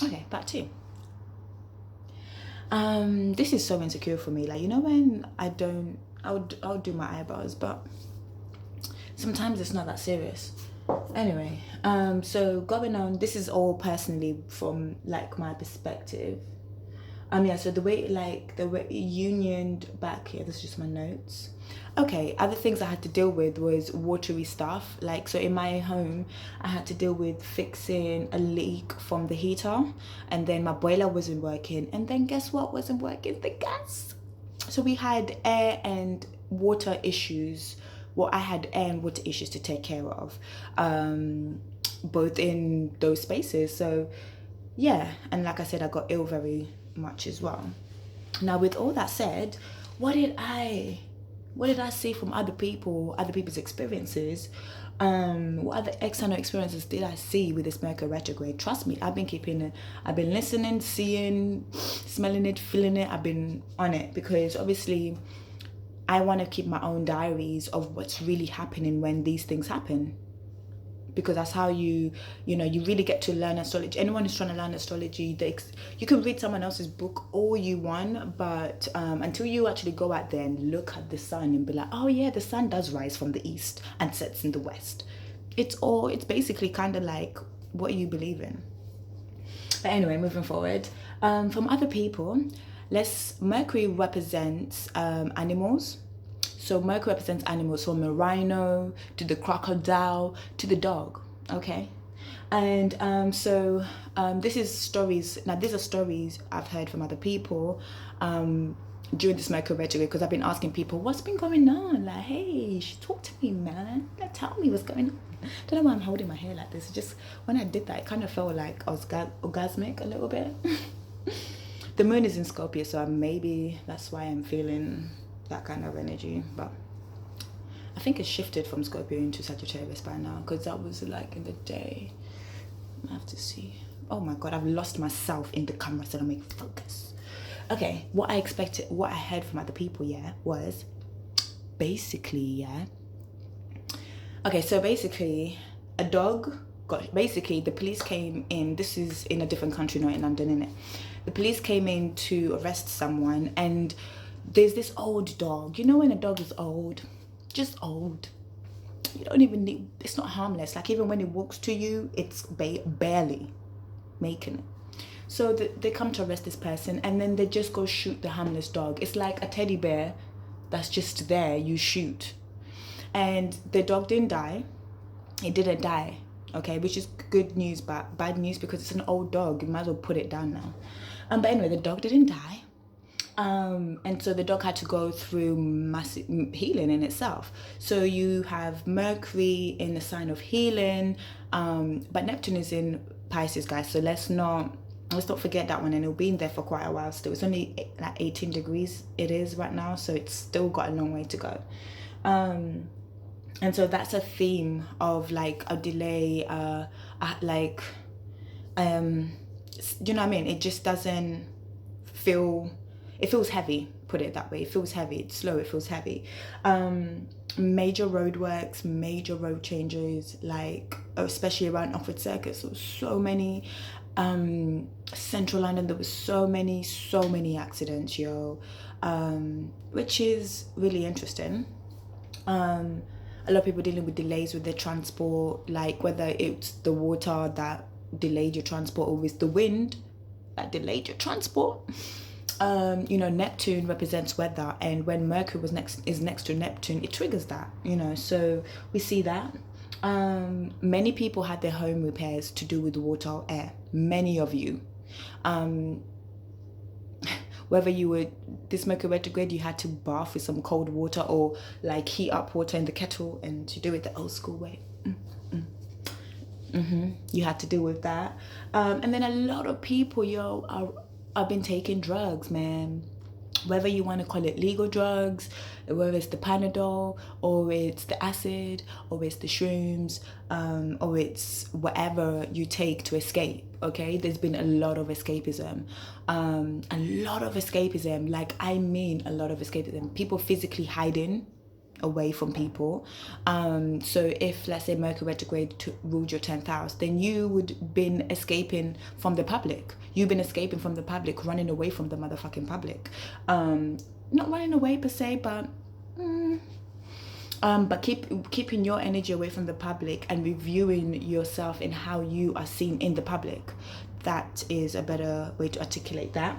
Okay, part two. This is so insecure for me. Like, you know, when I'll do my eyebrows, but sometimes it's not that serious. Anyway, so going on, this is all personally from like my perspective. Yeah, so the way unioned back here, this is just my notes. Okay, other things I had to deal with was watery stuff. Like, so in my home, I had to deal with fixing a leak from the heater, and then my boiler wasn't working. And then guess what wasn't working? The gas. So we had air and water issues. Well, I had air and water issues to take care of, both in those spaces. So yeah, and like I said, I got ill very much as well. Now, with all that said, what did I what did I see from other people's experiences? What other external experiences did I see with this Mercury retrograde? Trust me, I've been keeping it. I've been listening, seeing, smelling it, feeling it. I've been on it because obviously I want to keep my own diaries of what's really happening when these things happen, because that's how you really get to learn astrology. Anyone who's trying to learn astrology, you can read someone else's book all you want, but until you actually go out there and look at the sun and be like, oh yeah, the sun does rise from the east and sets in the west. It's basically kind of like what you believe in. But anyway, moving forward, from other people, Mercury represents animals. So Mercury represents animals, from the rhino to the crocodile to the dog. Okay, and this is stories. Now these are stories I've heard from other people during this Mercury retrograde, because I've been asking people what's been going on. Like, hey, talk to me, man. Like, tell me what's going on. I don't know why I'm holding my hair like this. It's just when I did that, it kind of felt like I was orgasmic a little bit. The moon is in Scorpio, so maybe that's why I'm feeling that kind of energy. But I think it's shifted from Scorpio into Sagittarius by now, because that was like in the day. I have to see. Oh my god, I've lost myself in the camera, so let me focus. Okay, what I heard from other people, yeah, was basically, yeah. Okay, so basically, the police came in. This is in a different country, not in London, innit? The police came in to arrest someone, and there's this old dog. You know when a dog is old, just old. You don't even need. It's not harmless. Like, even when it walks to you, it's barely making it. So they come to arrest this person, and then they just go shoot the harmless dog. It's like a teddy bear that's just there. You shoot, and the dog didn't die. It didn't die. Okay, which is good news, but bad news because it's an old dog. You might as well put it down now. But anyway, the dog didn't die. And so the dog had to go through massive healing in itself. So you have Mercury in the sign of healing, but Neptune is in Pisces, guys. So let's not forget that one. And it'll be in there for quite a while still. It's only like 18 degrees it is right now, so it's still got a long way to go. And so that's a theme of like a delay, you know what I mean? It just doesn't feel, it feels heavy, put it that way. It feels heavy, it's slow, it feels heavy. Major roadworks, major road changes, like especially around Oxford Circus. There was so many, Central London, there was so many accidents, which is really interesting. A lot of people dealing with delays with their transport, like whether it's the water that delayed your transport or it's the wind that delayed your transport. Neptune represents weather, and when Mercury is next to Neptune, it triggers that, so we see that. Many people had their home repairs to do with water or air. Many of you. Whether you were this Mercury retrograde, you had to bath with some cold water or like heat up water in the kettle and to do it the old school way. You had to deal with that. And then a lot of people, have been taking drugs, man. Whether you want to call it legal drugs, whether it's the Panadol, or it's the acid, or it's the shrooms, or it's whatever you take to escape, okay? There's been a lot of escapism. Like, I mean a lot of escapism. People physically hiding away from people. So if, let's say, Mercury retrograde ruled your 10th house, then you would been escaping from the public. You've been escaping from the public, running away from the motherfucking public. Not running away per se, but keeping your energy away from the public and reviewing yourself in how you are seen in the public. That is a better way to articulate that.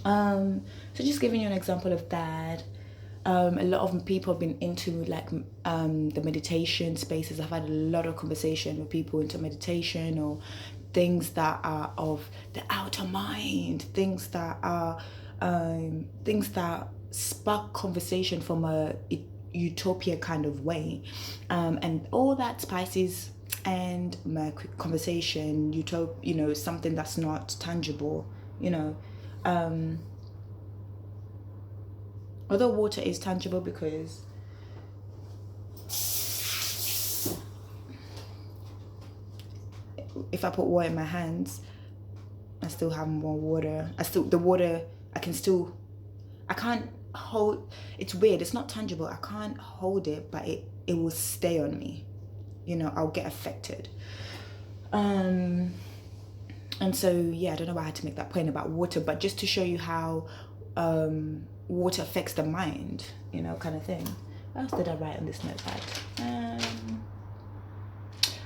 So just giving you an example of that. A lot of people have been into like the meditation spaces. I've had a lot of conversation with people into meditation, or things that are of the outer mind, things that spark conversation from a utopia kind of way, and all that Pisces and Mercury conversation, something that's not tangible, although water is tangible, because if I put water in my hands, I still have more water. I can't hold, it's weird, it's not tangible, I can't hold it, but it will stay on me, I'll get affected. And so I don't know why I had to make that point about water, but just to show you how water affects the mind, kind of thing. What else did I write on this notepad?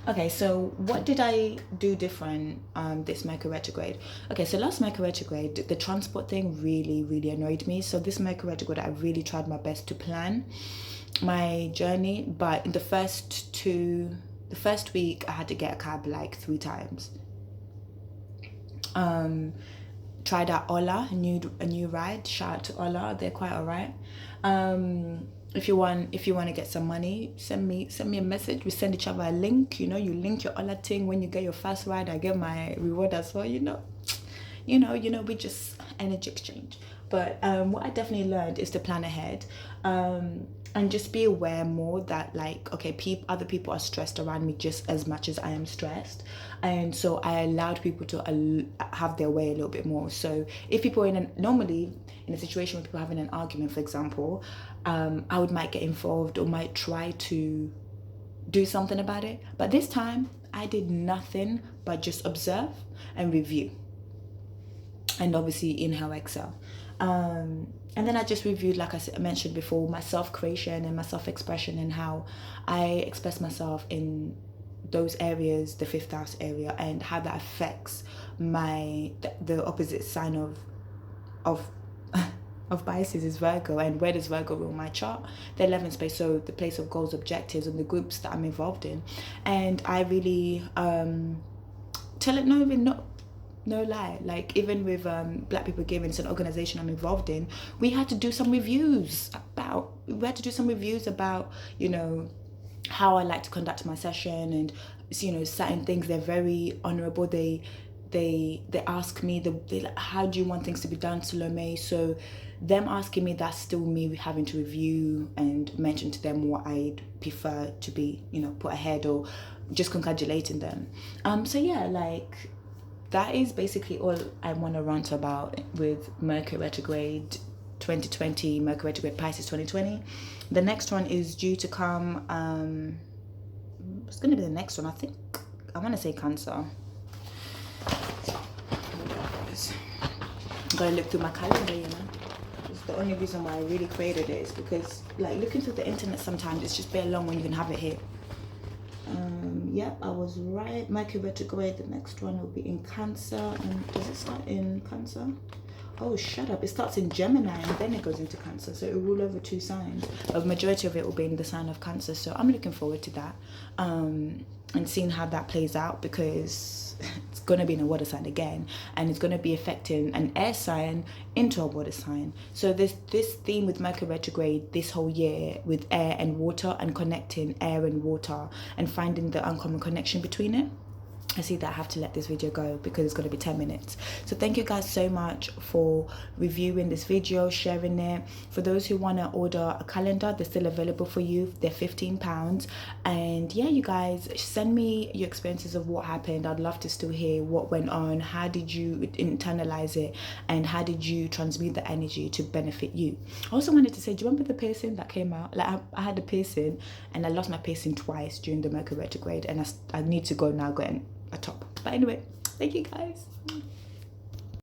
Okay, so what did I do different this Mercury retrograde? Okay, so last Mercury retrograde, the transport thing really, really annoyed me. So this Mercury retrograde, I really tried my best to plan my journey, but in the first week, I had to get a cab like 3 times. Tried out Ola, a new ride. Shout out to Ola, they're quite alright. If you want to get some money, send me a message. We send each other a link. You link your Ola thing when you get your first ride. I get my reward as well. We just energy exchange. But what I definitely learned is to plan ahead, and just be aware more that other people are stressed around me just as much as I am stressed, and so I allowed people to have their way a little bit more. So if people are normally in a situation where people are having an argument, for example, I might get involved or might try to do something about it. But this time I did nothing but just observe and review, and obviously inhale, exhale. And then I just reviewed, like I mentioned before, my self-creation and my self-expression, and how I express myself in those areas, the 5th house area, and how that affects the opposite sign of Pisces is Virgo. And where does Virgo rule my chart? The 11th space, so the place of goals, objectives, and the groups that I'm involved in. And I really no lie, like even with Black People Giving, it's an organization I'm involved in, we had to do some reviews about how I like to conduct my session, and certain things. They're very honorable. They ask me, they like, how do you want things to be done, Salome? So them asking me, that's still me having to review and mention to them what I'd prefer to be put ahead, or just congratulating them. That is basically all I want to rant about with Mercury retrograde 2020, Mercury retrograde Pisces 2020. The next one is due to come. It's going to be the next one, I think. I want to say Cancer. I'm going to look through my calendar, It's the only reason why I really created it is because, looking through the internet sometimes, it's just very long when you can have it here. I was right. Mercury retrograde, the next one will be in Cancer. And does it start in Cancer? Oh, shut up. It starts in Gemini and then it goes into Cancer. So it will rule over 2 signs. But the majority of it will be in the sign of Cancer. So I'm looking forward to that. And seeing how that plays out, because it's going to be in a water sign again. And it's going to be affecting an air sign into a water sign. So this theme with Mercury retrograde this whole year, with air and water, and connecting air and water and finding the uncommon connection between it. I see that I have to let this video go because it's going to be 10 minutes. So thank you guys so much for reviewing this video, sharing it. For those who want to order a calendar, they're still available for you. They're £15. And yeah, you guys, send me your experiences of what happened. I'd love to still hear what went on. How did you internalize it? And how did you transmute the energy to benefit you? I also wanted to say, do you remember the piercing that came out? Like I had a piercing and I lost my piercing twice during the Mercury retrograde, and I need to go now, get a top. But anyway, thank you guys.